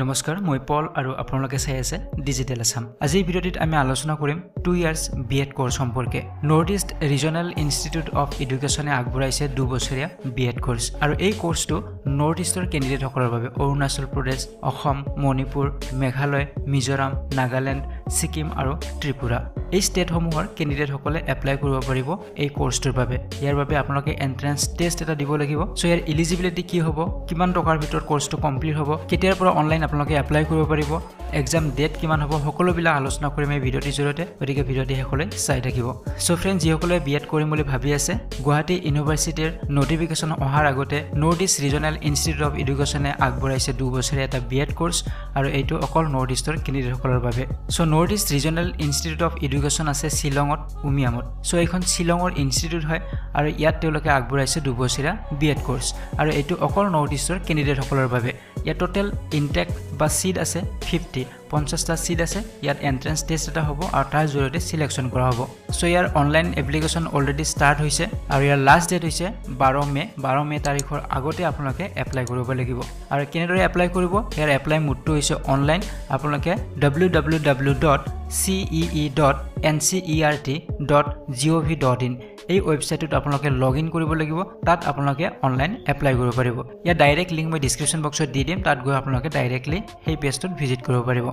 নমস্কাৰ মই পল আৰু আপোনালোকে চাই আছে ডিজিটেল আসাম। আজি এই ভিডিঅ'টিত আমি আলোচনা কৰিম 2 ইয়াৰ্স B.Ed কোৰ্স সম্পৰ্কে। North east regional institute of এডুকেশ্যনে আগবঢ়াইছে 2 বছৰীয়া B.Ed কোৰ্স আৰু এই কোৰ্সটো নৰ্থ ইষ্টৰ কেণ্ডিডেটসকলৰ বাবে অৰুণাচল প্ৰদেশ, অসম, মণিপুৰ, মেঘালয়, মিজোৰাম, নাগালেণ্ড, ছিকিম আৰু ত্ৰিপুৰা এই ষ্টেটসমূহৰ কেণ্ডিডেটসকলে এপ্লাই কৰিব পাৰিব এই কোৰ্সটোৰ বাবে। ইয়াৰ বাবে আপোনালোকে এন্ট্ৰেন্স টেষ্ট এটা দিব লাগিব। সো ইয়াৰ এলিজিবিলিটি কি হ'ব, কিমান টকাৰ ভিতৰত কোৰ্সটো কমপ্লিট হ'ব, কেতিয়াৰ পৰা অনলাইন আপোনালোকে এপ্লাই কৰিব পাৰিব, এক্সাম ডেট কিমান হ'ব, সকলোবিলাক আলোচনা কৰিম এই ভিডিঅ'টিৰ জৰিয়তে। গতিকে ভিডিঅ'টি শেষলৈ চাই থাকিব। সো ফ্ৰেণ্ডছ, যিসকলে B.Ed কৰিম বুলি ভাবি আছে, গুৱাহাটী ইউনিভাৰ্চিটিৰ নটিফিকেশ্যন অহাৰ আগতে north east regional institute of এডুকেশ্যনে আগবঢ়াইছে 2 বছৰীয়া এটা B.Ed কোৰ্স আৰু এইটো অকল নৰ্থ ইষ্টৰ কেণ্ডিডেটসকলৰ বাবে। So north east regional institute of education আছে শ্বিলঙত, উমিয়ামত। সো এইখন শ্বিলঙৰ ইনষ্টিটিউট হয় আৰু ইয়াত তেওঁলোকে আগবঢ়াইছে 2 বছৰীয়া B.Ed কোৰ্স আৰু এইটো অকল নৰ্থ ইষ্টৰ কেণ্ডিডেটসকলৰ বাবে। ইয়াত টোটেল ইনটেক বা সিট আছে 50টা সিট আছে। ইয়াত এন্ট্ৰেন্স টেষ্ট এটা হ'ব আৰু তাৰ জৰিয়তে সিলেকশ্যন কৰা হ'ব। সো ইয়াৰ অনলাইন এপ্লিকেশ্যন অলৰেডি ষ্টাৰ্ট হৈছে আৰু ইয়াৰ লাষ্ট ডেট হৈছে 12 মে তাৰিখৰ আগতে আপোনালোকে এপ্লাই কৰিব লাগিব। আৰু কেনেদৰে এপ্লাই কৰিব, ইয়াৰ এপ্লাই মোডটো হৈছে অনলাইন। আপোনালোকে www.cee.ncert.gov.in এই ৱেবছাইটত আপোনালোকে লগইন কৰিব লাগিব। তাত আপোনালোকে অনলাইন এপ্লাই কৰিব পাৰিব। ইয়াৰ ডাইৰেক্ট লিংক মই ডিসক্ৰিপশ্যন বক্সত দি দিম, তাত গৈ আপোনালোকে ডাইৰেক্টলি সেই পেজটোত ভিজিট কৰিব পাৰিব।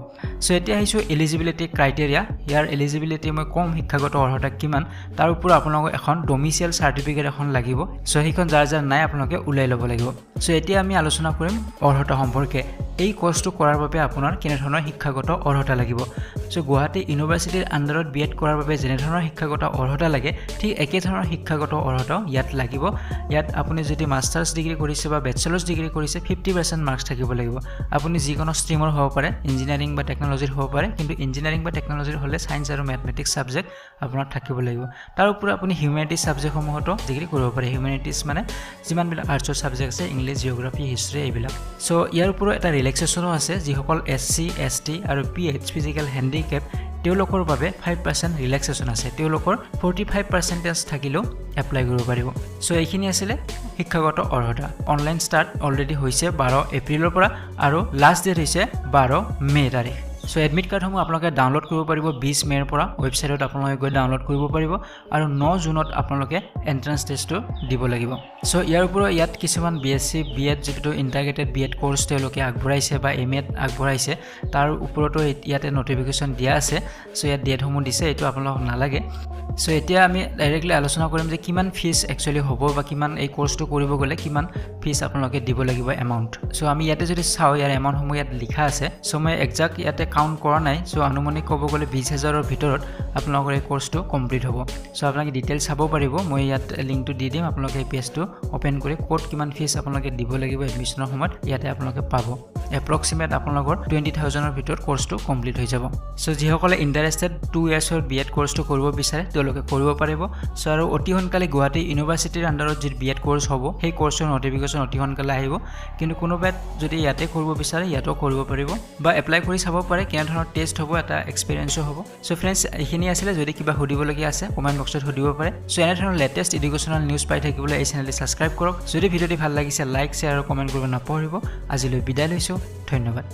সো এতিয়া আহিছো এলিজিবিলিটি ক্ৰাইটেৰিয়া। ইয়াৰ এলিজিবিলিটি মই কম শিক্ষাগত অৰ্হতা কিমান, তাৰ ওপৰত আপোনালোকক এখন ডমিচিয়েল সাৰ্টিফিকেট এখন লাগিব। সো সেইখন যাৰ নাই আপোনালোকে উলাই ল'ব লাগিব। সো এতিয়া আমি আলোচনা কৰিম অৰ্হতা সম্পৰ্কে। এই কোৰ্সটো কৰাৰ বাবে আপোনাৰ কেনে ধৰণৰ শিক্ষাগত অৰ্হতা লাগিব। সো গুৱাহাটী ইউনিভাৰ্চিটিৰ আন্ডাৰত B.Ed কৰাৰ বাবে যেনে ধৰণৰ শিক্ষাগত অৰ্হতা লাগে, ঠিক একে ধৰণৰ শিক্ষাগত অৰ্হতা ইয়াত লাগিব। ইয়াত আপুনি যদি মাষ্টাৰ্ছ ডিগ্ৰী কৰিছে বা বেচেলাৰ্ছ ডিগ্ৰী কৰিছে 50% মাৰ্কছ থাকিব লাগিব। আপুনি যিকোনো ষ্ট্ৰীমৰ হ'ব পাৰে, ইঞ্জিনিয়াৰিং বা টেকনলজিৰ হ'ব পাৰে, কিন্তু ইঞ্জিনিয়াৰিং বা টেকনলজিৰ হ'লে সায়েন্স আৰু মেথমেটিক্স সাবজেক্ট আপোনাৰ থাকিব লাগিব। তাৰ উপৰি আপুনি হিউমেনিটিজ সাবজেক্টসমূহতো ডিগ্ৰী কৰিব পাৰে। হিউমেনিটিজ মানে যিমানবিলাক আৰ্টছৰ সাবজেক্ট আছে, ইংলিছ, জিঅ'গ্ৰাফি, হিষ্ট্ৰী এইবিলাক। সো ইয়াৰ ওপৰত এটা ৰিলেক্সেশ্যনো আছে। যিসকল SC, ST আৰু PH ফিজিকেল হেণ্ডিকেপ তেওঁলোকৰ বাবে 5% ৰিলেক্সেশ্যন আছে। তেওঁলোকৰ 45% থাকিলেও এপ্লাই কৰিব পাৰিব। সো এইখিনি আছিলে শিক্ষাগত অৰ্হতা। অনলাইন ষ্টাৰ্ট অলৰেডি হৈছে 12 এপ্ৰিলৰ পৰা আৰু লাষ্ট ডেট হৈছে 12 মে তাৰিখ। সো এডমিট কাৰ্ডসমূহ আপোনালোকে ডাউনলোড কৰিব পাৰিব 20 মেৰ পৰা। ৱেবছাইটত আপোনালোকে গৈ ডাউনলোড কৰিব পাৰিব আৰু 9 জুনত আপোনালোকে এন্ট্ৰেন্স টেষ্টটো দিব লাগিব। সো ইয়াৰ ওপৰত ইয়াত কিছুমান BSc B.Ed যিটো ইণ্টিগ্ৰেটেড B.Ed কোৰ্স তেওঁলোকে আগবঢ়াইছে বা M.Ed আগবঢ়াইছে, তাৰ ওপৰতো ইয়াতে নটিফিকেশ্যন দিয়া আছে। সো ইয়াত ডেটসমূহ দিছে, এইটো আপোনালোকক নালাগে। সো এতিয়া আমি ডাইৰেক্টলি আলোচনা কৰিম যে কিমান ফিজ একচুৱেলি হ'ব বা কিমান এই কোৰ্সটো কৰিব গ'লে কিমান ফিজ আপোনালোকে দিব লাগিব এমাউণ্ট। সো আমি ইয়াতে যদি চাওঁ, ইয়াৰ এমাউণ্টসমূহ ইয়াত লিখা আছে। সো মই একজাক্ট ইয়াতে কাউণ্ট কৰা নাই। সো আনুমানিক ক'ব গ'লে 20,000ৰ ভিতৰত আপোনালোকৰ এই কোৰ্সটো কমপ্লিট হ'ব। সো আপোনালোকে ডিটেইলছ চাব পাৰিব। মই ইয়াত লিংকটো দি দিম। আপোনালোকে এই পেজটো ওপেন কৰি ক'ত কিমান ফিজ আপোনালোকে দিব লাগিব এডমিশ্যনৰ সময়ত ইয়াতে আপোনালোকে পাব। এপ্ৰক্সিমেট আপোনালোকৰ 20,000ৰ ভিতৰত কোৰ্সটো কমপ্লিট হৈ যাব। সো যিসকলে ইণ্টাৰেষ্টেড 2 ইয়াৰ্ছৰ B.Ed কোৰ্সটো কৰিব বিচাৰে তেওঁলোকে কৰিব পাৰিব। সো আৰু অতি সোনকালে গুৱাহাটী ইউনিভাৰ্চিটিৰ আন্ডাৰত যি B.Ed কোৰ্স হ'ব, সেই কোৰ্সৰ নটিফিকেশ্যন অতি সোনকালে আহিব। কিন্তু কোনোবাই যদি ইয়াতে কৰিব বিচাৰে ইয়াতো কৰিব পাৰিব বা এপ্লাই কৰি চাব পাৰে। কেনে ধৰণৰ টেষ্ট হ'ব, এটা এক্সপিৰিয়েঞ্চো হ'ব। সো ফ্ৰেণ্ডছ, এইখিনি আছিলে। যদি কিবা সুধিবলগীয়া আছে কমেণ্ট বক্সত সুধিব পাৰে। সো এনে ধৰণৰ লেটেষ্ট এডুকেশ্যনেল নিউজ পাই থাকিবলৈ এই চেনেলটি ছাবস্ক্ৰাইব কৰক। যদি ভিডিঅ'টি ভাল লাগিছে লাইক, শ্বেয়াৰ আৰু কমেণ্ট কৰিব নাপাহৰিব। আজিলৈ বিদায় লৈছোঁ। ধন্যবাদ।